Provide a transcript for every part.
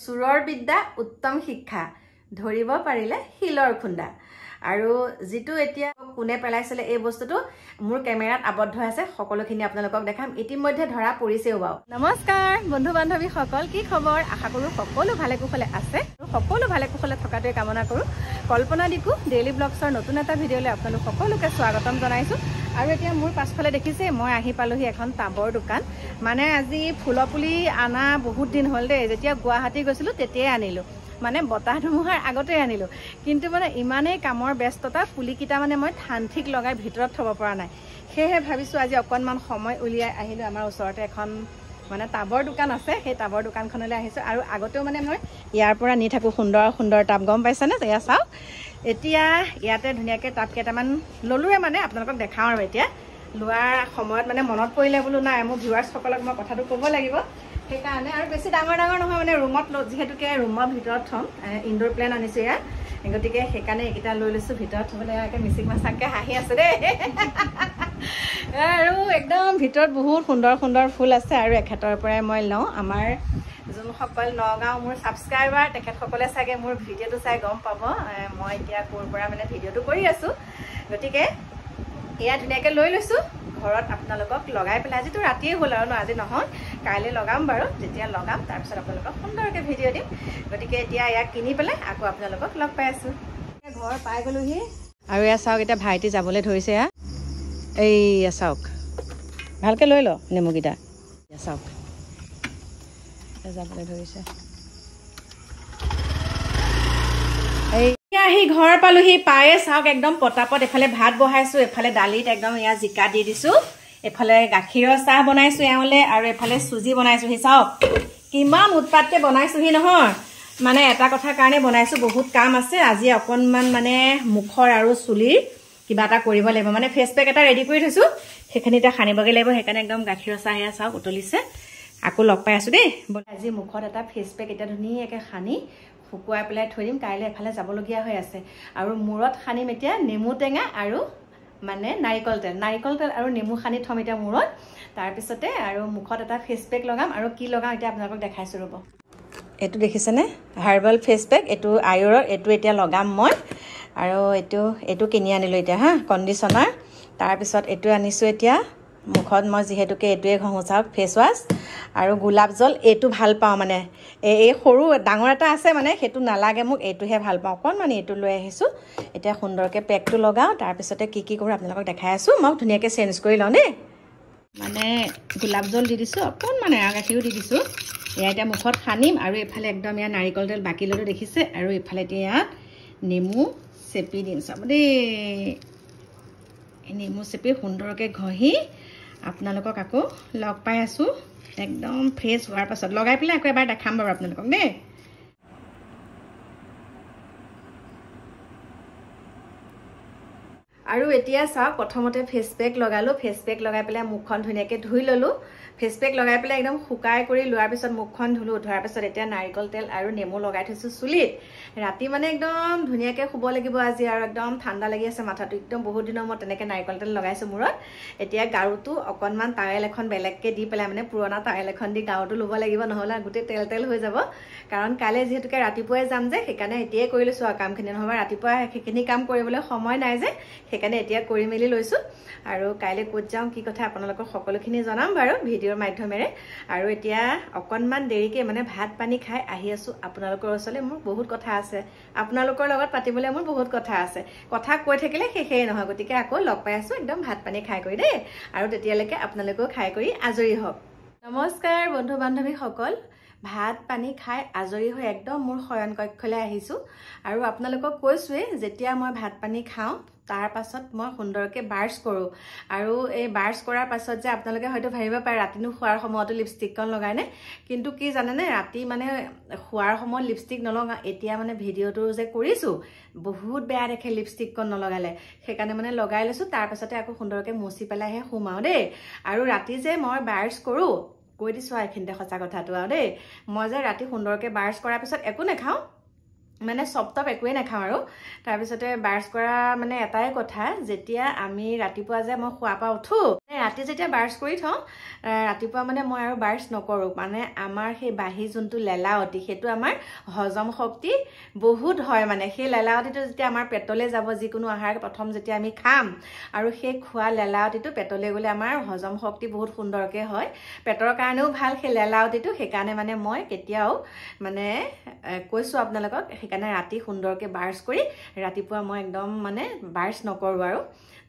সুৰৰ বিদ্যা উত্তম শিক্ষা ধৰিব পাৰিলে শিলৰ খুন্দা আৰু যেটো এতিয়া কোনে পেলাইছিলে এই বস্তুটো মোৰ কেমেৰাত আবদ্ধ আছে সকলোখিনি আপোনালোকক দেখাম ইতিমধ্যে ধৰা পৰিছেও বাও নমস্কাৰ বন্ধু বান্ধৱী সকল কি খবৰ আশা কৰো সকলো ভালে কুশলে আছে সকলো ভালে কুশলে থকাটোৱে কামনা কৰো কল্পনা দিকু ডেইলি ব্লগছৰ নতুন এটা ভিডিঅ'লৈ আপোনালোক সকলোকে স্বাগতম জনাইছো আৰু এতিয়া মোৰ পাছফালে দেখিছে মই আহি পালোহি এখন টাবৰ দোকান মানে আজি ফুলপুলি আনা বহুত দিন হ'ল দে যেতিয়া গুৱাহাটী গৈছিলো তেতিয়াই আনিলো মানে বতাহ ধুমুহাৰ আগতে আনিলো কিন্তু মানে ইমানে কামৰ ব্যস্ততা পুলিকিটা মানে মই ঠান্ঠিক লগাই ভিতৰত থব পৰা নাই সেহে ভাবিছো আজি অকনমান সময় উলিয়াই আহিলো আমাৰ ওচৰতে এখন মানে টাবৰ দোকান আছে সেই টাবৰ দোকানখনলৈ আহিছো আৰু আগতেও মানে মই ইয়াৰ পৰা নি থাকো সুন্দৰ সুন্দৰ টাব গম পাইছানে এয়া চাও এতিয়া ইয়াতে ধুনিয়াকে টাব কেটামান ললুৰে মানে আপোনালোকক দেখাও আৰু এতিয়া লোৱাৰ সময়ত মানে মনত পৰিলে বলো নাই মোৰ ভিউৱাৰ্ছ সকলক মই কথাটো ক'ব লাগিব সেইকাৰণে আৰু বেছি ডাঙৰ ডাঙৰ নহয় মানে ৰুমত যিহেতুকে ৰুমৰ ভিতৰত থম ইনডোৰ প্লেন আনিছো ইয়াত গতিকে সেইকাৰণে এইকেইটা লৈ লৈছো ভিতৰত থবলৈ একে মিচিক মাছাকে হাঁহি আছে দেই আৰু একদম ভিতৰত বহুত সুন্দৰ সুন্দৰ ফুল আছে আৰু এখেতৰ পৰাই মই লওঁ আমাৰ যোনসকল নগাঁও মোৰ ছাবস্ক্ৰাইবাৰ তেখেতসকলে চাগে মোৰ ভিডিঅ'টো চাই গম পাব মই এতিয়া ক'ৰ পৰা মানে ভিডিঅ'টো কৰি আছো গতিকে এয়া ধুনীয়াকৈ লৈ লৈছো ঘৰত আপোনালোকক লগাই পেলাই আজিতো ৰাতিয়ে হ'ল আৰু আজি নহয় কাইলৈ লগাম বাৰু যেতিয়া লগাম তাৰপিছত আপোনালোকক সুন্দৰকৈ ভিডিঅ' দিম গতিকে এতিয়া ইয়াক কিনি পেলাই আকৌ আপোনালোকক লগ পাই আছো ঘৰ পাই গ'লোহি আৰু এয়া চাওক এতিয়া ভাইটি যাবলৈ ধৰিছে এয়া এইয়া চাওক ভালকৈ লৈ ল নেমুকেইটা এয়া চাওক যাবলৈ ধৰিছে আহি ঘৰ পালোহি পায়ে চাওক একদম পটাপট এফালে ভাত বহাইছো এফালে দালিত একদম এয়া জিকা দি দিছো এফালে গাখীৰৰ চাহ বনাইছো এওঁলে আৰু এফালে চুজি বনাইছো হি চাওক কিমান উৎপাতকে বনাইছো হি নহয় মানে এটা কথাৰ কাৰণে বনাইছো বহুত কাম আছে আজি অকনমান মানে মুখৰ আৰু চুলিৰ কিবা এটা কৰিব লাগিব মানে ফেচ পেক এটা ৰেডি কৰি থৈছো সেইখিনিতে খানিবগে লাগিব সেইকাৰণে একদম গাখীৰৰ চাহ এয়া চাওক উতলিছে আকৌ লগ পাই আছো দেই আজি মুখত এটা ফেচ পেক এটা ধুনীয়াকৈ খানি শুকুৱাই পেলাই থৈ দিম কাইলৈ এফালে যাবলগীয়া হৈ আছে আৰু মূৰত খানিম এতিয়া নেমু টেঙা আৰু মানে নাৰিকল তেল আৰু নেমু খানি থম এতিয়া মূৰত তাৰপিছতে আৰু মুখত এটা ফেচ পেক লগাম আৰু কি লগাম এতিয়া আপোনালোকক দেখাইছো ৰ'ব এইটো দেখিছেনে হাৰ্বেল ফেচ পেক এইটো আয়ুৰৰ এইটো এতিয়া লগাম মই আৰু এইটো কিনি আনিলো এতিয়া হা কণ্ডিচনাৰ তাৰপিছত এইটো আনিছো এতিয়া মুখত মই যিহেতুকে এইটোৱে ঘঁহো চাওক ফেচ ৱাছ আৰু গোলাপ জল এইটো ভাল পাওঁ মানে এই সৰু ডাঙৰ এটা আছে মানে সেইটো নালাগে মোক এইটোহে ভাল পাওঁ অকণমান এইটো লৈ আহিছোঁ এতিয়া সুন্দৰকৈ পেকটো লগাওঁ তাৰপিছতে কি কৰোঁ আপোনালোকক দেখাই আছোঁ মই ধুনীয়াকৈ চেঞ্জ কৰি লওঁ দেই মানে গোলাপ জল দি দিছোঁ অকণমান এৱা গাখীৰো দি দিছোঁ এয়া এতিয়া মুখত সানিম আৰু এইফালে একদম ইয়াত নাৰিকল তেল বাকী ললোঁ দেখিছে আৰু এইফালে এতিয়া ইয়াত নেমু চেপি দিম চাব দেই নেমু চেপি সুন্দৰকৈ ঘঁহি আপোনালোকক আকৌ লগ পাই আছোঁ একদম ফ্ৰেছ হোৱাৰ পাছত লগাই পেলাই আকৌ এবাৰ দেখাম বাৰু আপোনালোকক দেই আৰু এতিয়া চাওক প্ৰথমতে ফেচ পেক লগালো ফেচ পেক লগাই পেলাই মুখখন ধুনীয়াকৈ ধুই ললো ফেচ পেক লগাই পেলাই একদম শুকাই কৰি লোৱাৰ পিছত মুখখন ধুলো ধোৱাৰ পিছত এতিয়া নাৰিকল তেল আৰু নেমু লগাই থৈছো চুলিত ৰাতি মানে একদম ধুনীয়াকৈ শুব লাগিব আজি আৰু একদম ঠাণ্ডা লাগি আছে মাথাটো একদম বহুত দিনৰ মই তেনেকৈ নাৰিকল তেল লগাইছো মূৰত এতিয়া গাৰুটো অকণমান টাৱেল এখন বেলেগকৈ দি পেলাই মানে পুৰণা টাৱেল এখন দি গাৰুটো ল'ব লাগিব নহ'লে গোটেই তেল হৈ যাব কাৰণ কাইলৈ যিহেতুকে ৰাতিপুৱাই যাম যে সেইকাৰণে এতিয়াই কৰি লৈছো আৰু কামখিনি নহ'বা ৰাতিপুৱা সেইখিনি কাম কৰিবলৈ সময় নাই যে সেইকাৰণে এতিয়া কৰি মেলি লৈছো আৰু কাইলৈ ক'ত যাওঁ কি কথা আপোনালোকক সকলোখিনি জনাম বাৰু ভিডিঅ'ৰ মাধ্যমেৰে আৰু এতিয়া অকণমান দেৰিকৈ মানে ভাত পানী খাই আহি আছো আপোনালোকৰ ওচৰলৈ মোৰ বহুত কথা আছে আপোনালোকৰ লগত পাতিবলৈ মোৰ বহুত কথা আছে কথা কৈ থাকিলে শেষেই নহয় গতিকে আকৌ লগ পাই আছো একদম ভাত পানী খাই কৰি দেই আৰু তেতিয়ালৈকে আপোনালোকেও খাই কৰি আজৰি হওক নমস্কাৰ বন্ধু বান্ধৱীসকল ভাত পানী খাই আজৰি হৈ একদম মোৰ শয়ন কক্ষলৈ আহিছোঁ আৰু আপোনালোকক কৈছোঁৱে যেতিয়া মই ভাত পানী খাওঁ তাৰ পাছত মই সুন্দৰকৈ ব্ৰাছ কৰোঁ আৰু এই ব্ৰাছ কৰাৰ পাছত যে আপোনালোকে হয়তো ভাবিব পাৰে ৰাতিনো খোৱাৰ সময়তো লিপষ্টিকখন লগায়নে কিন্তু কি জানেনে ৰাতি মানে খোৱাৰ সময়ত লিপষ্টিক নলগাওঁ এতিয়া মানে ভিডিঅ'টো যে কৰিছোঁ বহুত বেয়া দেখে লিপষ্টিকখন নলগালে সেইকাৰণে মানে লগাই লৈছোঁ তাৰপাছতে আকৌ সুন্দৰকৈ মুচি পেলাইহে সোমাওঁ দেই আৰু ৰাতি যে মই ব্ৰাছ কৰোঁ কৈ দিছোঁ আৰু এইখিনিতে সঁচা কথাটো আৰু দেই মই যে ৰাতি সুন্দৰকৈ ব্ৰাছ কৰাৰ পিছত একো নাখাওঁ মানে চপ একোৱে নাখাওঁ আৰু তাৰপিছতে ব্ৰাছ কৰা মানে এটাই কথা যেতিয়া আমি ৰাতিপুৱা যে মই শোৱাৰ পৰা উঠো ৰাতি যেতিয়া বাৰ্চ কৰি থওঁ ৰাতিপুৱা মানে মই আৰু বাৰ্চ নকৰোঁ মানে আমাৰ সেই বাহি যোনটো লেলাৱতী সেইটো আমাৰ হজম শক্তি বহুত হয় মানে সেই লেলাৱতীটো যেতিয়া আমাৰ পেটলৈ যাব যিকোনো আহাৰ প্ৰথম যেতিয়া আমি খাম আৰু সেই খোৱা লেলাৱতীটো পেটলৈ গ'লে আমাৰ হজম শক্তি বহুত সুন্দৰকৈ হয় পেটৰ কাৰণেও ভাল সেই লেলাৱতীটো সেইকাৰণে মানে মই কেতিয়াও মানে কৈছোঁ আপোনালোকক সেইকাৰণে ৰাতি সুন্দৰকৈ বাৰ্চ কৰি ৰাতিপুৱা মই একদম মানে বাৰ্চ নকৰোঁ আৰু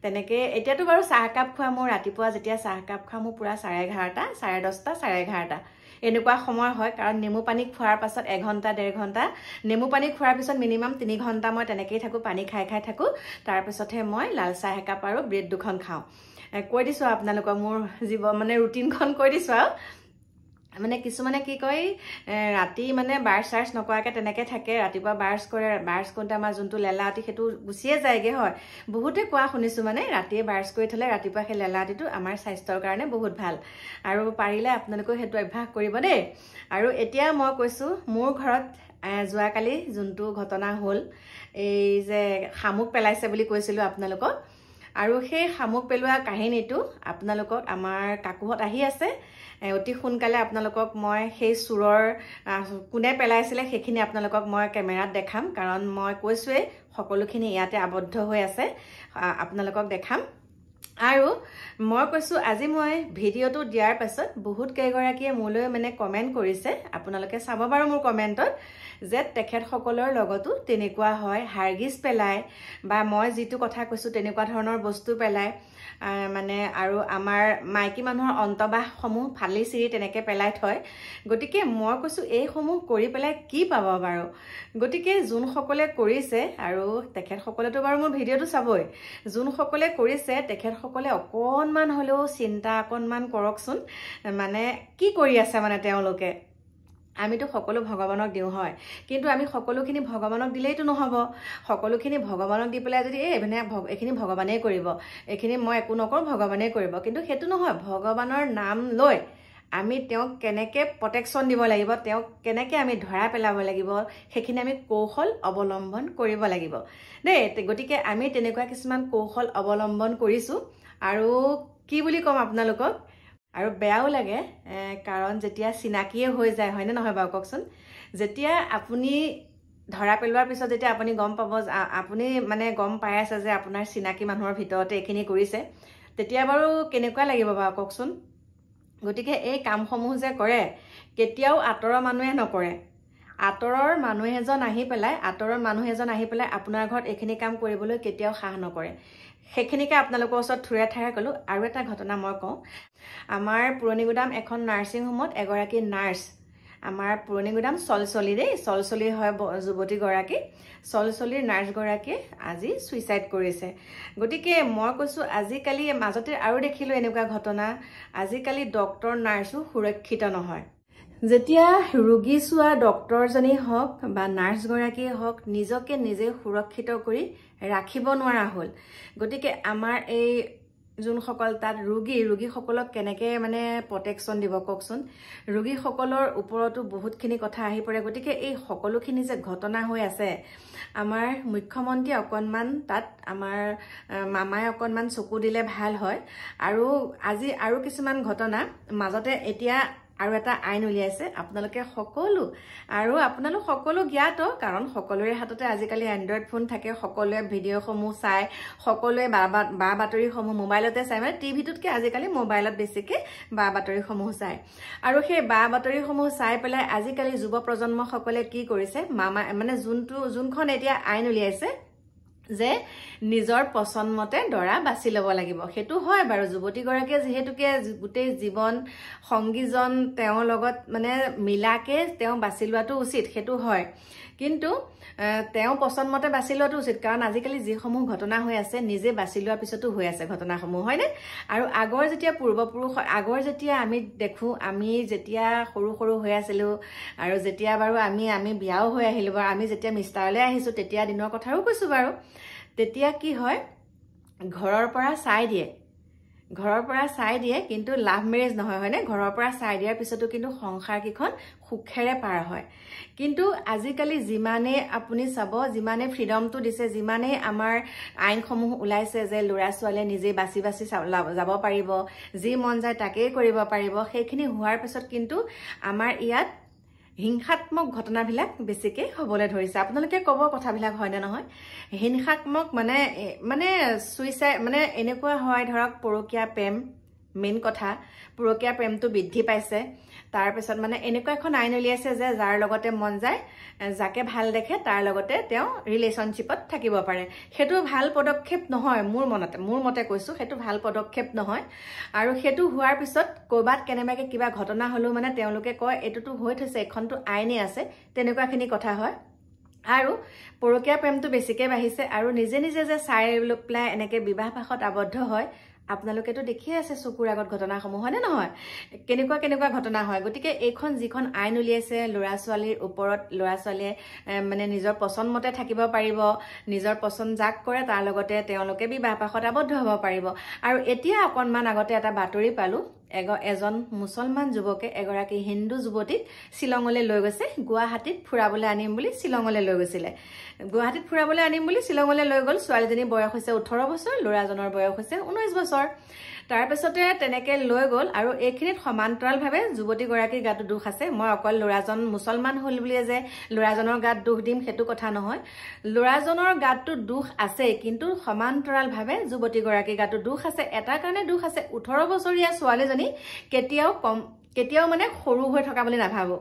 তেনেকে এতিয়াতো বাৰু চাহকাপ খোৱা মোৰ ৰাতিপুৱা যেতিয়া চাহকাপ খাওঁ মোৰ পুৰা 11:30 10:30 11:30 এনেকুৱা সময় হয় কাৰণ নেমু পানী খোৱাৰ পাছত 1 ঘণ্টা 1.5 ঘণ্টা নেমু পানী খোৱাৰ পিছত মিনিমাম 3 ঘণ্টা মই তেনেকেই থাকোঁ পানী খাই থাকোঁ তাৰপিছতহে মই লাল চাহ একাপ আৰু ব্ৰেড 2খন খাওঁ কৈ দিছোঁ আপোনালোকক মোৰ মানে ৰুটিনখন কৈ দিছোঁ আৰু মানে কিছুমানে কি কয় ৰাতি মানে বাৰ্চ নকৰাকৈ তেনেকৈ থাকে ৰাতিপুৱা বাৰ্চ কৰে বাৰ্চ কৰোঁতে আমাৰ যোনটো লেলাৱতী সেইটো গুচিয়ে যায়গৈ হয় বহুতে কোৱা শুনিছোঁ মানে ৰাতিয়ে বাৰ্চ কৰি থ'লে ৰাতিপুৱা সেই লেলাৱতীটো আমাৰ স্বাস্থ্যৰ কাৰণে বহুত ভাল আৰু পাৰিলে আপোনালোকেও সেইটো অভ্যাস কৰিব দেই আৰু এতিয়া মই কৈছোঁ মোৰ ঘৰত যোৱাকালি যোনটো ঘটনা হ'ল এই যে শামুক পেলাইছে বুলি কৈছিলোঁ আপোনালোকক আৰু সেই শামুক পেলোৱা কাহিনীটো আপোনালোকক আমাৰ কাকুহঁত আহি আছে অতি সোনকালে আপোনালোকক মই সেই চুৰৰ কোনে পেলাইছিলে সেইখিনি আপোনালোকক মই কেমেৰাত দেখাম কাৰণ মই কৈছোঁৱেই সকলোখিনি ইয়াতে আবদ্ধ হৈ আছে আপোনালোকক দেখাম আৰু মই কৈছোঁ আজি মই ভিডিঅ'টো দিয়াৰ পাছত বহুত কেইগৰাকীয়ে মোলৈ মানে কমেণ্ট কৰিছে আপোনালোকে চাব বাৰু মোৰ কমেণ্টত যে তেখেতসকলৰ লগতো তেনেকুৱা হয় হাৰগিজ পেলায় বা মই যিটো কথা কৈছোঁ তেনেকুৱা ধৰণৰ বস্তু পেলায় মানে আৰু আমাৰ মাইকী মানুহৰ অন্তবাসসমূহ ফালি চিৰি তেনেকৈ পেলাই থয় গতিকে মই কৈছোঁ এইসমূহ কৰি পেলাই কি পাব বাৰু গতিকে যোনসকলে কৰিছে আৰু তেখেতসকলেতো বাৰু মোৰ ভিডিঅ'টো চাবই যোনসকলে কৰিছে তেখেতসকলে অকণমান হ'লেও চিন্তা অকণমান কৰকচোন মানে কি কৰি আছে মানে তেওঁলোকে আমিতো সকলো ভগৱানক দিওঁ হয় কিন্তু আমি সকলোখিনি ভগৱানক দিলেইতো নহ'ব সকলোখিনি ভগৱানক দি পেলাই যদি এইখিনি ভগৱানেই কৰিব এইখিনি মই একো নকৰোঁ ভগৱানেই কৰিব কিন্তু সেইটো নহয় ভগৱানৰ নাম লৈ আমি তেওঁক কেনেকৈ প্ৰটেকশ্যন দিব লাগিব তেওঁক কেনেকৈ আমি ধৰা পেলাব লাগিব সেইখিনি আমি কৌশল অৱলম্বন কৰিব লাগিব দেই গতিকে আমি তেনেকুৱা কিছুমান কৌশল অৱলম্বন কৰিছোঁ আৰু কি বুলি ক'ম আপোনালোকক আৰু বেয়াও লাগে কাৰণ যেতিয়া চিনাকিয়ে হৈ যায় হয়নে নহয় বাৰু কওকচোন যেতিয়া আপুনি ধৰা পেলোৱাৰ পিছত যেতিয়া আপুনি গম পাব আপুনি মানে গম পাই আছে যে আপোনাৰ চিনাকি মানুহৰ ভিতৰতে এইখিনি কৰিছে তেতিয়া বাৰু কেনেকুৱা লাগিব বাৰু কওকচোন গতিকে এই কামসমূহ যে কৰে কেতিয়াও আঁতৰৰ মানুহে নকৰে আঁতৰৰ মানুহ এজন আহি পেলাই আপোনাৰ ঘৰত এইখিনি কাম কৰিবলৈ কেতিয়াও সাহ নকৰে সেইখিনিকে আপোনালোকৰ ওচৰত থুৰে ঠাৰে ক'লোঁ আৰু এটা ঘটনা মই কওঁ আমাৰ পুৰণিগুদাম এখন নাৰ্ছিং হোমত এগৰাকী নাৰ্ছ আমাৰ পুৰণিগুদাম চলচলি দেই চলচলি হয় যুৱতীগৰাকী চলচলিৰ নাৰ্ছগৰাকীয়ে আজি ছুইচাইড কৰিছে গতিকে মই কৈছোঁ আজিকালি মাজতে আৰু দেখিলোঁ এনেকুৱা ঘটনা আজিকালি ডক্তৰ নাৰ্ছো সুৰক্ষিত নহয় যেতিয়া ৰোগী চোৱা ডক্তৰজনী হওক বা নাৰ্ছগৰাকীয়ে হওক নিজকে নিজে সুৰক্ষিত কৰি ৰাখিব নোৱাৰা হ'ল গতিকে আমাৰ এই যোনসকল তাত ৰোগীসকলক কেনেকৈ মানে প্ৰটেকশ্যন দিব কওকচোন ৰোগীসকলৰ ওপৰতো বহুতখিনি কথা আহি পৰে গতিকে এই সকলোখিনি যে ঘটনা হৈ আছে আমাৰ মুখ্যমন্ত্ৰী অকণমান তাত আমাৰ মামাই অকণমান চকু দিলে ভাল হয় আৰু আজি আৰু কিছুমান ঘটনা মাজতে এতিয়া আৰু এটা আইন উলিয়াইছে আপোনালোকে আপোনালোক সকলো জ্ঞাত কাৰণ সকলোৰে হাততে আজিকালি এণ্ড্ৰইড ফোন থাকে সকলোৱে ভিডিঅ'সমূহ চায় সকলোৱে বা বাতৰিসমূহ মোবাইলতে চায় মানে টিভিটোতকৈ আজিকালি মোবাইলত বেছিকৈ বা বাতৰিসমূহ চায় আৰু সেই বা বাতৰিসমূহ চাই পেলাই আজিকালি যুৱ প্ৰজন্মসকলে কি কৰিছে মানে যোনখন এতিয়া আইন উলিয়াইছে যে নিজৰ পছন্দ মতে দৰা বাছি ল'ব লাগিব সেইটো হয় বাৰু যুৱতীগৰাকীয়ে যিহেতুকে গোটেই জীৱন সংগীজন তেওঁৰ লগত মানে মিলাকে তেওঁ বাছি লোৱাটো উচিত সেইটো হয় কিন্তু তেওঁ পছন্দ মতে বাছি লোৱাটো উচিত কাৰণ আজিকালি যিসমূহ ঘটনা হৈ আছে নিজে বাছি লোৱাৰ পিছতো হৈ আছে ঘটনাসমূহ হয়নে আৰু আগৰ যেতিয়া পূৰ্বপুৰুষ আগৰ যেতিয়া আমি দেখোঁ আমি যেতিয়া সৰু হৈ আছিলোঁ আৰু যেতিয়া বাৰু আমি বিয়াও হৈ আহিলোঁ বাৰু আমি যেতিয়া মিষ্টাৰলৈ আহিছোঁ তেতিয়া দিনৰ কথাও কৈছোঁ বাৰু তেতিয়া কি হয় ঘৰৰ পৰা চাই দিয়ে ঘৰৰ পৰা চাই দিয়ে কিন্তু লাভ মেৰেজ নহয় হয়নে ঘৰৰ পৰা চাই দিয়াৰ পিছতো কিন্তু সংসাৰ কিখন সুখেৰে পাৰ হয় কিন্তু আজিকালি যিমানে আপুনি চাব যিমানে ফ্ৰীডমটো দিছে যিমানে আমাৰ আইনসমূহ ওলাইছে যে ল'ৰা ছোৱালীয়ে নিজে বাছি বাছি যাব পাৰিব যি মন যায় তাকেই কৰিব পাৰিব সেইখিনি হোৱাৰ পিছত কিন্তু আমাৰ ইয়াত হিংসাত্মক ঘটনাবিলাক বেছিকে হ'বলৈ ধৰিছে আপোনালোকে ক'ব কথাবিলাক হয় নে নহয় হিংসাত্মক মানে সুইচাইড মানে এনেকুৱা হয় ধৰক পৰকীয়া প্ৰেম মেইন কথা পৰকীয়া প্ৰেমটো বৃদ্ধি পাইছে তাৰ পিছত মানে এনেকুৱা এখন আইন উলিয়াইছে যে যাৰ লগতে মন যায় যাকে ভাল দেখে তাৰ লগতে তেওঁ ৰিলেশনশ্বিপত থাকিব পাৰে সেইটো ভাল পদক্ষেপ নহয় মোৰ মতে কৈছো সেইটো ভাল পদক্ষেপ নহয় আৰু সেইটো হোৱাৰ পিছত ক'বাত কেনেবাকে কিবা ঘটনা হলো মানে তেওঁলোকে কয় এটোটো হৈ থৈছে এখনটো আইনে আছে তেনেকুৱাখিনি কথা হয় আৰু পৰকীয়া প্ৰেমটো বেছিকে বাঢ়িছে আৰু নিজে নিজে যে চাই প্লাই এনেকে বিবাহ পাশত আবদ্ধ হয় আপোনালোকেতো দেখিয়ে আছে চকুৰ আগত ঘটনাসমূহ হয়নে নহয় কেনেকুৱা ঘটনা হয় গতিকে এইখন যিখন আইন উলিয়াইছে ল'ৰা ছোৱালীৰ ওপৰত ল'ৰা ছোৱালীয়ে মানে নিজৰ পছন্দ মতে থাকিব পাৰিব নিজৰ পছন্দ যাক কৰে তাৰ লগতে তেওঁলোকে বিবাহ পাশত আবদ্ধ হ'ব পাৰিব আৰু এতিয়া অকনমান আগতে এটা বাতৰি পালো এজন মুছলমান যুৱকে এগৰাকী হিন্দু যুৱতীক শিলঙলৈ লৈ গৈছে গুৱাহাটীত ফুৰাবলৈ আনিম বুলি শিলঙলৈ লৈ গৈছিলে গুৱাহাটীত ফুৰাবলৈ আনিম বুলি শিলঙলৈ লৈ গ'ল ছোৱালীজনীৰ বয়স হৈছে 18 বছৰ ল'ৰাজনৰ বয়স হৈছে 19 বছৰ তাৰ পিছতে তেনেকে লৈ গ'ল আৰু এইখিনিত সমান্তৰালভাৱে যুৱতীগৰাকীৰ গাতো দুখ আছে মই অকল ল'ৰাজন মুছলমান হ'ল বুলিয়ে যে ল'ৰাজনৰ গাত দুখ দিম সেইটো কথা নহয় ল'ৰাজনৰ গাতো দুখ আছে কিন্তু সমান্তৰালভাৱে যুৱতীগৰাকীৰ গাতো দুখ আছে এটা কাৰণে দুখ আছে 18 বছৰীয়া ছোৱালীজনী কেতিয়াও মানে সৰু হৈ থকা বুলি নাভাবো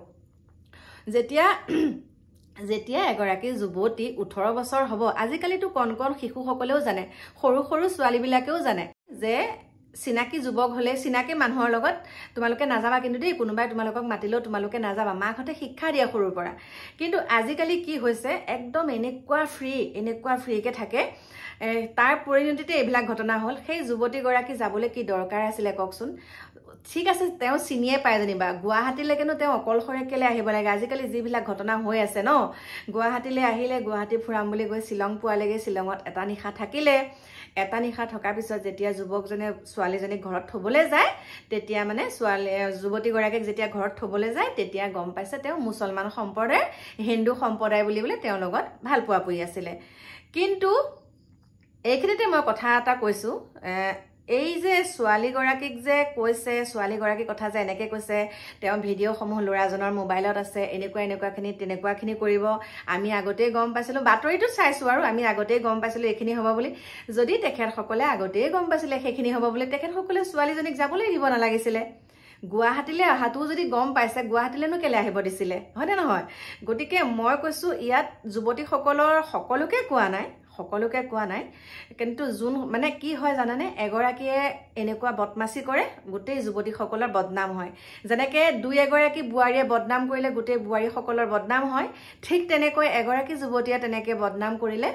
যেতিয়া এগৰাকী যুৱতী 18 বছৰ হ'ব আজিকালিতো কণ শিশুসকলেও জানে সৰু ছোৱালীবিলাকেও জানে যে চিনাকি যুৱক হলে চিনাকি মানুহৰ লগত তোমালোকে নাযাবা কিন্তু দেই কোনোবাই তোমালোকক মাতিলেও তোমালোকে নাযাবা মাকহঁতে শিক্ষা দিয়ে সৰুৰ পৰা কিন্তু আজিকালি কি হৈছে একদম এনেকুৱা ফ্ৰীকে থাকে তাৰ পৰিণতিতে এইবিলাক ঘটনা হ'ল সেই যুৱতীগৰাকী যাবলৈ কি দৰকাৰ আছিলে কওকচোন ঠিক আছে তেওঁ চিনিয়ে পায় জানিবা গুৱাহাটীলৈকেনো তেওঁ অকলশৰে কেলে আহিব লাগে আজিকালি যিবিলাক ঘটনা হৈ আছে ন গুৱাহাটীলৈ আহিলে গুৱাহাটী ফুৰাম বুলি গৈ শিলং পোৱালেগে শিলঙত এটা নিশা থাকিলে এটা নিশা থকাৰ পিছত যেতিয়া যুৱকজনে ছোৱালীজনীক ঘৰত থবলৈ যায় তেতিয়া মানে যুৱতীগৰাকীক যেতিয়া ঘৰত থবলৈ যায় তেতিয়া গম পাইছে তেওঁ মুছলমান সম্প্ৰদায়ৰ হিন্দু সম্প্ৰদায় বুলি বোলে তেওঁৰ লগত ভাল পোৱা পৰি আছিলে কিন্তু এইখিনিতে মই কথা এটা কৈছো এই যে ছোৱালীগৰাকীক যে কৈছে ছোৱালীগৰাকীৰ কথা যে এনেকে কৈছে তেওঁ ভিডিঅ'সমূহ ল'ৰাজনৰ মোবাইলত আছে এনেকুৱাখিনি তেনেকুৱাখিনি কৰিব আমি আগতেই গম পাইছিলো বাতৰিটো চাইছো আৰু আমি আগতেই গম পাইছিলো এইখিনি হ'ব বুলি যদি তেখেতসকলে আগতেই গম পাইছিলে সেইখিনি হ'ব বুলি তেখেতসকলে ছোৱালীজনীক যাবলৈ দিব নালাগিছিলে গুৱাহাটীলৈ অহাটো যদি গম পাইছে গুৱাহাটীলৈনো কেলে আহিব দিছিলে হয়নে নহয় গতিকে মই কৈছো ইয়াত যুৱতীসকলৰ সকলোকে কোৱা নাই কিন্তু যোন মানে কি হয় জানানে এগৰাকীয়ে এনেকুৱা বদমাছি কৰে গোটেই যুৱতীসকলৰ বদনাম হয় যেনেকে দুই এগৰাকী বোৱাৰীয়ে বদনাম কৰিলে গোটেই বোৱাৰীসকলৰ বদনাম হয় ঠিক তেনেকৈ এগৰাকী যুৱতীয়ে তেনেকে বদনাম কৰিলে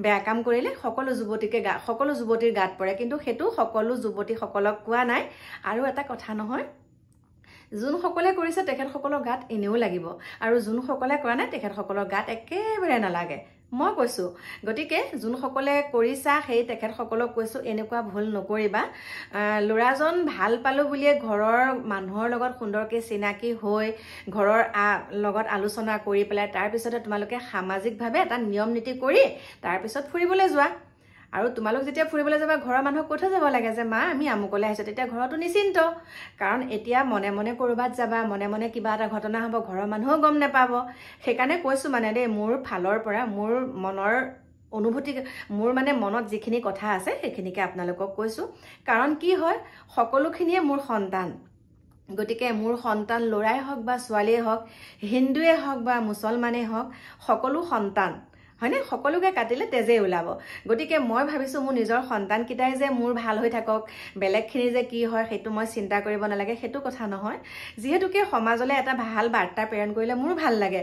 বেয়া কাম কৰিলে সকলো যুৱতীৰ গাত পৰে কিন্তু সেইটো সকলো যুৱতীসকলক কোৱা নাই আৰু এটা কথা নহয় যোনসকলে কৰিছে তেখেতসকলৰ গাত এনেও লাগিব আৰু যোনসকলে কৰা নাই তেখেতসকলৰ গাত একেবাৰে নালাগে মই কৈছো গতিকে যোনসকলে কৰিছা সেই তেখেতসকলক কৈছো এনেকুৱা ভুল নকৰিবা ল'ৰাজন ভাল পালো বুলিয়ে ঘৰৰ মানুহৰ লগত সুন্দৰকৈ চিনাকি হৈ ঘৰৰ লগত আলোচনা কৰি পেলাই তাৰ পিছতে তোমালোকে সামাজিকভাৱে এটা নিয়ম নীতি কৰি তাৰ পিছত ফুৰিবলৈ যোৱা আৰু তোমালোক যেতিয়া ফুৰিবলৈ যাবা ঘৰৰ মানুহক কৈ থৈ যাব লাগে যে মা আমি আমুকলৈ আহিছো তেতিয়া ঘৰতো নিশ্চিন্ত কাৰণ এতিয়া মনে মনে কৰবাত যাবা মনে কিবা এটা ঘটনা হ'ব ঘৰৰ মানুহও গম নাপাব সেইকাৰণে কৈছো মানে দেই মোৰ ফালৰ পৰা মোৰ মনৰ অনুভূতি মোৰ মানে মনত যিখিনি কথা আছে সেইখিনিকে আপোনালোকক কৈছো কাৰণ কি হয় সকলোখিনিয়ে মোৰ সন্তান গতিকে মোৰ সন্তান ল'ৰাই হওক বা ছোৱালীয়ে হওক হিন্দুৱে হওক বা মুছলমানেই হওক সকলো সন্তান হয়নে সকলোকে কাটিলে তেজে ওলাব গতিকে মই ভাবিছো মোৰ নিজৰ সন্তানকিটাই যে মোৰ ভাল হৈ থাকক বেলেগখিনি যে কি হয় সেইটো মই চিন্তা কৰিব নালাগে সেইটো কথা নহয় যিহেতুকে সমাজলৈ এটা ভাল বাৰ্তা প্ৰেৰণ কৰিলে মোৰ ভাল লাগে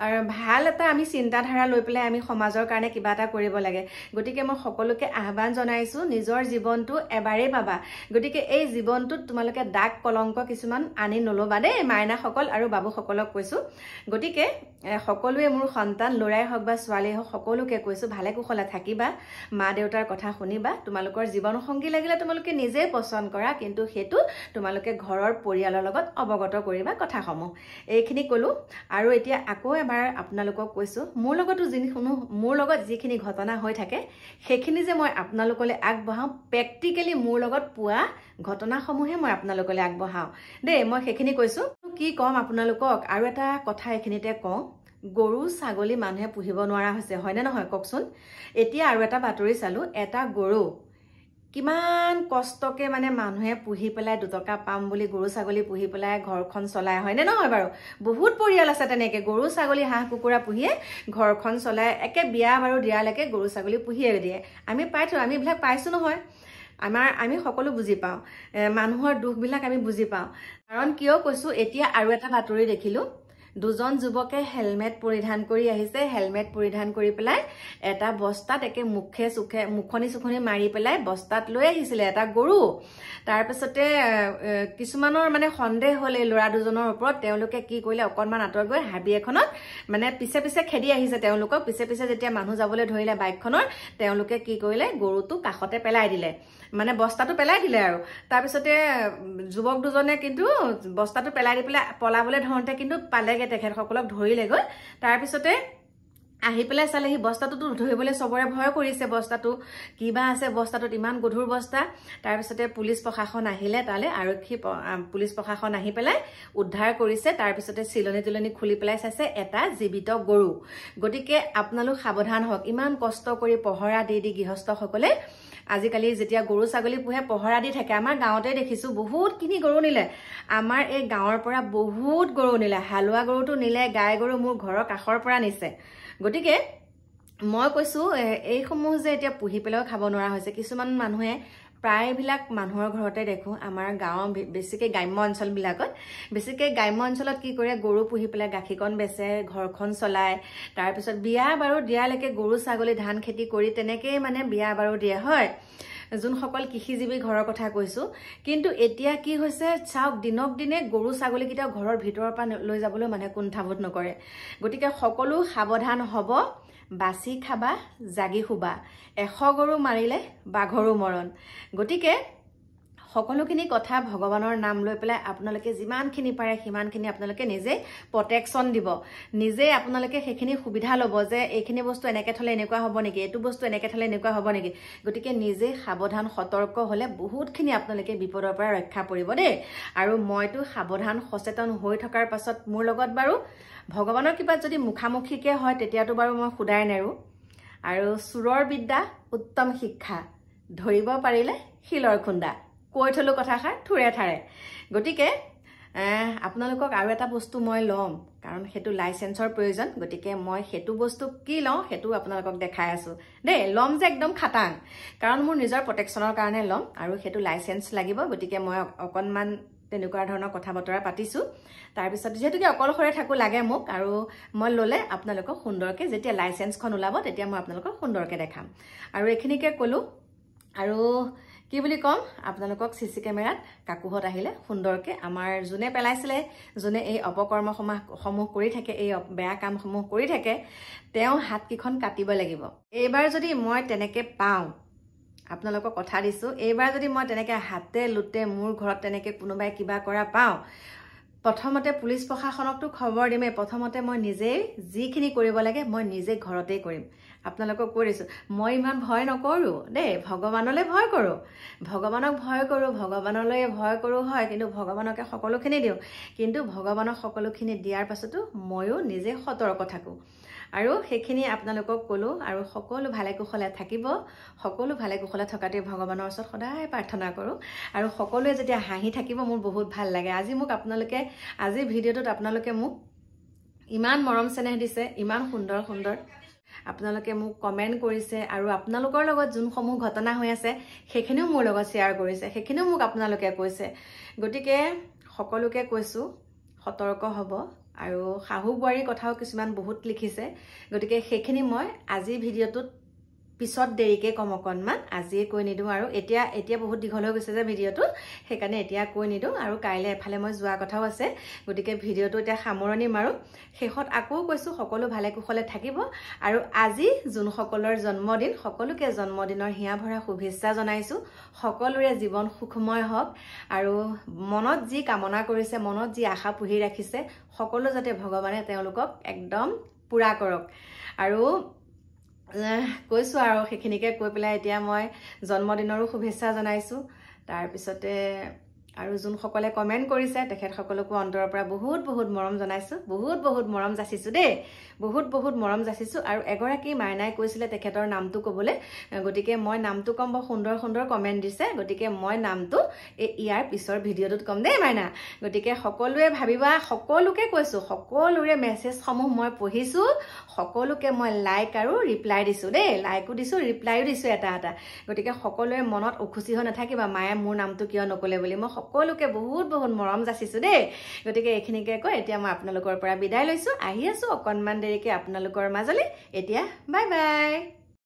আৰু ভাল এটা আমি চিন্তাধাৰা লৈ পেলাই আমি সমাজৰ কাৰণে কিবা এটা কৰিব লাগে গতিকে মই সকলোকে আহ্বান জনাইছো নিজৰ জীৱনটো এবাৰেই পাবা গতিকে এই জীৱনটোত তোমালোকে দাগ কলংক কিছুমান আনি নলবা দেই মাইনাসকল আৰু বাবুসকলক কৈছো গতিকে সকলোৱে মোৰ সন্তান ল'ৰাই হওক বা ছোৱালীয়ে হওক সকলোকে কৈছোঁ ভালে কুশলে থাকিবা, মা দেউতাৰ কথা শুনিবা, তোমালোকৰ জীৱনসংগী লাগিলে তোমালোকে নিজেই পচন্দ কৰা, কিন্তু সেইটো তোমালোকে ঘৰৰ পৰিয়ালৰ লগত অৱগত কৰিবা কথাসমূহ। এইখিনি ক'লোঁ। আৰু এতিয়া আকৌ এবাৰ আপোনালোকক কৈছোঁ, মোৰ লগত যিখিনি ঘটনা হৈ থাকে সেইখিনি যে মই আপোনালোকলৈ আগবঢ়াওঁ, প্ৰেক্টিকেলি মোৰ লগত পোৱা ঘটনাসমূহে মই আপোনালোকলৈ আগবঢ়াওঁ দেই। মই সেইখিনি কৈছোঁ। কি ক'ম আপোনালোকক, আৰু এটা কথা এইখিনিতে কওঁ, গৰু ছাগলী মানুহে পুহিব নোৱাৰা হৈছে, হয়নে নহয় কওকচোন? এতিয়া আৰু এটা বাতৰি চালোঁ, এটা গৰু কিমান কষ্টকে মানে মানুহে পুহি পেলাই 2 টকা পাম বুলি গৰু ছাগলী পুহি পেলাই ঘৰখন চলায়, হয়নে নহয় বাৰু? বহুত পৰিয়াল আছে তেনেকৈ গৰু ছাগলী হাঁহ কুকুৰা পুহিয়ে ঘৰখন চলায়, একে বিয়া বাৰু দিয়ালৈকে গৰু ছাগলী পুহিয়ে দিয়ে। আমি এইবিলাক পাইছোঁ নহয়। আমি সকলো বুজি পাওঁ, মানুহৰ দুখবিলাক আমি বুজি পাওঁ। কাৰণ কিয় কৈছোঁ, এতিয়া আৰু এটা বাতৰি দেখিলোঁ, 2জন যুৱকে হেলমেট পৰিধান কৰি আহিছে, হেলমেট পৰিধান কৰি পেলাই এটা বস্তাত একে মুখনি মাৰি পেলাই বস্তাত লৈ আহিছিলে এটা গৰু। তাৰপিছতে কিছুমানৰ মানে সন্দেহ হ'ল এই ল'ৰা 2জনৰ ওপৰত। তেওঁলোকে কি কৰিলে, অকণমান আঁতৰত গৈ হাবি এখনত মানে পিছে খেদি আহিছে তেওঁলোকক। পিছে যেতিয়া মানুহ যাবলৈ ধৰিলে বাইকখনৰ, তেওঁলোকে কি কৰিলে, গৰুটো কাষতে পেলাই দিলে, মানে বস্তাটো পেলাই দিলে আৰু। তাৰপিছতে যুৱক 2জনে কিন্তু বস্তাটো পেলাই দি পেলাই পলাবলৈ ধৰোঁতে কিন্তু পালেগে, তেখেতসকলক ধৰিলেগৈ। তাৰপিছতে আহি পেলাই চালেহি বস্তাটোতো ধৰিবলৈ চবৰে ভয় কৰিছে, বস্তাটো কিবা আছে বস্তাটোত, ইমান গধুৰ বস্তা। তাৰপিছতে পুলিচ প্ৰশাসন আহিলে তালৈ, পুলিচ প্ৰশাসন আহি পেলাই উদ্ধাৰ কৰিছে। তাৰপিছতে চিলনি খুলি পেলাই চাইছে এটা জীৱিত গৰু। গতিকে আপোনালোক সাৱধান হওক। ইমান কষ্ট কৰি পহৰা দি গৃহস্থসকলে আজিকালি যেতিয়া গৰু ছাগলী পোহে পহৰা দি থাকে। আমাৰ গাঁৱতে দেখিছোঁ বহুতখিনি গৰু নিলে, আমাৰ এই গাঁৱৰ পৰা বহুত গৰু নিলে, হালোৱা গৰুটো নিলে, গাই গৰু মোৰ ঘৰৰ কাষৰ পৰা নিছে। গতিকে মই কৈছোঁ, এইসমূহ যে এতিয়া পুহি পেলাইও খাব নোৱাৰা হৈছে। কিছুমান মানুহে, প্ৰায়বিলাক মানুহৰ ঘৰতে দেখোঁ, আমাৰ গাঁৱৰ বেছিকৈ গ্ৰাম্য অঞ্চলত কি কৰে, গৰু পুহি পেলাই গাখীৰকণ বেচে, ঘৰখন চলায়। তাৰপিছত বিয়া বাৰু দিয়ালৈকে গৰু ছাগলী ধান খেতি কৰি তেনেকেই মানে বিয়া বাৰু দিয়ে, হয়, যোনসকল কৃষিজীৱী ঘৰৰ কথা কৈছোঁ। কিন্তু এতিয়া কি হৈছে চাওক, দিনক দিনে গৰু ছাগলীকেইটা ঘৰৰ ভিতৰৰ পৰা লৈ যাবলৈ মানুহে কুণ্ঠাবোধ নকৰে। গতিকে সকলো সাৱধান হ'ব, বাচি খাবা, জাগি শুবা। 100 গৰু মাৰিলে বাঘৰো মৰণ। গতিকে সকলোখিনি কথা ভগৱানৰ নাম লৈ পেলাই আপোনালোকে যিমানখিনি পাৰে সিমানখিনি আপোনালোকে নিজেই প্ৰটেকশ্যন দিব, নিজেই আপোনালোকে সেইখিনি সুবিধা ল'ব যে এইখিনি বস্তু এনেকৈ থ'লে এনেকুৱা হ'ব নেকি, এইটো বস্তু এনেকৈ থ'লে এনেকুৱা হ'ব নেকি। গতিকে নিজে সাৱধান সতৰ্ক হ'লে বহুতখিনি আপোনালোকে বিপদৰ পৰা ৰক্ষা পৰিব দেই। আৰু মইতো সাৱধান সচেতন হৈ থকাৰ পাছত মোৰ লগত বাৰু ভগৱানৰ কৃপাত যদি মুখামুখিকৈ হয় তেতিয়াতো বাৰু মই শুদাই নেৰোঁ। আৰু চোৰৰ বিদ্যা উত্তম শিক্ষা, ধৰিব পাৰিলে শিলৰ খুন্দা, কৈ থলোঁ কথাষাৰ থোৰে থাৰে। গতিকে আপোনালোকক আৰু এটা বস্তু মই ল'ম, কাৰণ সেইটো লাইচেন্সৰ প্ৰয়োজন। গতিকে মই সেইটো বস্তু কি লওঁ সেইটো আপোনালোকক দেখাই আছোঁ দেই। ল'ম যে একদম খাটাং, কাৰণ মোৰ নিজৰ প্ৰটেকশ্যনৰ কাৰণে ল'ম আৰু সেইটো লাইচেন্স লাগিব। গতিকে মই অকণমান তেনেকুৱা ধৰণৰ কথা বতৰা পাতিছোঁ। তাৰপিছত যিহেতুকে অকলশৰে থাকোঁ লাগে মোক, আৰু মই ল'লে আপোনালোকক সুন্দৰকৈ যেতিয়া লাইচেন্সখন ওলাব তেতিয়া মই আপোনালোকক সুন্দৰকৈ দেখাম। আৰু এইখিনিকে ক'লোঁ। আৰু কি বুলি ক'ম, আপোনালোকক CC কেমেৰাত কাকুহঁত আহিলে সুন্দৰকৈ আমাৰ যোনে পেলাইছিলে, যোনে এই অপকৰ্মসমূহ কৰি থাকে, এই বেয়া কামসমূহ কৰি থাকে, তেওঁ হাতকেইখন কাটিব লাগিব। এইবাৰ যদি মই তেনেকৈ পাওঁ, আপোনালোকক কথা দিছোঁ, এইবাৰ যদি মই তেনেকৈ হাতে লোটে মোৰ ঘৰত তেনেকৈ কোনোবাই কিবা কৰা পাওঁ, প্ৰথমতে পুলিচ প্ৰশাসনকতো খবৰ দিমেই। প্ৰথমতে মই নিজেই যিখিনি কৰিব লাগে মই নিজে ঘৰতেই কৰিম। আপোনালোকক কৈ দিছোঁ, মই ইমান ভয় নকৰোঁ দেই, ভগৱানলৈ ভয় কৰোঁ, ভগৱানক ভয় কৰোঁ, ভগৱানলৈ ভয় কৰোঁ, হয়, কিন্তু ভগৱানকে সকলোখিনি দিওঁ। কিন্তু ভগৱানক সকলোখিনি দিয়াৰ পাছতো ময়ো নিজে সতৰ্ক থাকোঁ। আৰু সেইখিনি আপোনালোকক ক'লোঁ। আৰু সকলো ভালে কুশলে থাকিব, সকলো ভালে কুশলে থকাটোৱে ভগৱানৰ ওচৰত সদায় প্ৰাৰ্থনা কৰোঁ। আৰু সকলোৱে যেতিয়া হাঁহি থাকিব মোৰ বহুত ভাল লাগে। আজি ভিডিঅ'টোত আপোনালোকে মোক ইমান মৰম চেনেহ দিছে, ইমান সুন্দৰ আপোনালোকে মোক কমেণ্ট কৰিছে, আৰু আপোনালোকৰ লগত যোনসমূহ ঘটনা হৈ আছে সেইখিনিও মোৰ লগত শ্বেয়াৰ কৰিছে, সেইখিনিও মোক আপোনালোকে কৈছে। গতিকে সকলোকে কৈছোঁ সতৰ্ক হ'ব। আৰু শাহু বোৱাৰীৰ কথাও কিছুমান বহুত লিখিছে, গতিকে সেইখিনি মই আজিৰ ভিডিঅ'টোত পিছত দেৰিকে কম অকণমান আজিয়ে কৈ নিদিওঁ আৰু এতিয়া বহুত দীঘল হৈ গৈছে যে ভিডিঅ'টো সেইকাৰণে এতিয়া কৈ নিদিওঁ আৰু কাইলৈ এফালে মই যোৱা কথাও আছে গতিকে ভিডিঅ'টো এতিয়া সামৰণি মাৰোঁ শেষত আকৌ কৈছোঁ সকলো ভালে কুশলে থাকিব আৰু আজি যোনসকলৰ জন্মদিন সকলোকে জন্মদিনৰ হিয়া ভৰা শুভেচ্ছা জনাইছোঁ সকলোৰে জীৱন সুখময় হওক আৰু মনত যি কামনা কৰিছে মনত যি আশা পুহি ৰাখিছে সকলো যাতে ভগৱানে তেওঁলোকক একদম পুৰা কৰক আৰু কৈছোঁ আৰু সেইখিনিকে কৈ পেলাই এতিয়া মই জন্মদিনৰো শুভেচ্ছা জনাইছোঁ তাৰপিছতে আৰু যোনসকলে কমেণ্ট কৰিছে তেখেতসকলকো অন্তৰৰ পৰা বহুত মৰম জনাইছোঁ বহুত মৰম যাচিছোঁ দেই বহুত মৰম যাচিছোঁ আৰু এগৰাকী মাইনাই কৈছিলে তেখেতৰ নামটো ক'বলৈ গতিকে মই নামটো ক'ম বৰ সুন্দৰ কমেণ্ট দিছে গতিকে মই নামটো ইয়াৰ পিছৰ ভিডিঅ'টোত ক'ম দেই মাইনা গতিকে সকলোৱে ভাবিবা সকলোকে কৈছোঁ সকলোৰে মেছেজসমূহ মই পঢ়িছোঁ সকলোকে মই লাইক আৰু ৰিপ্লাই দিছোঁ দেই লাইকো দিছোঁ ৰিপ্লাইও দিছোঁ এটা গতিকে সকলোৰে মনত অখুচি হৈ নাথাকিবা মায়ে মোৰ নামটো কিয় নক'লে বুলি মই সকলোকে বহুত মৰম যাচিছোঁ দেই গতিকে এইখিনিকে কৈ এতিয়া মই আপোনালোকৰ পৰা বিদায় লৈছোঁ আহি আছোঁ অকণমান দেৰিকে আপোনালোকৰ মাজলৈ এতিয়া বাই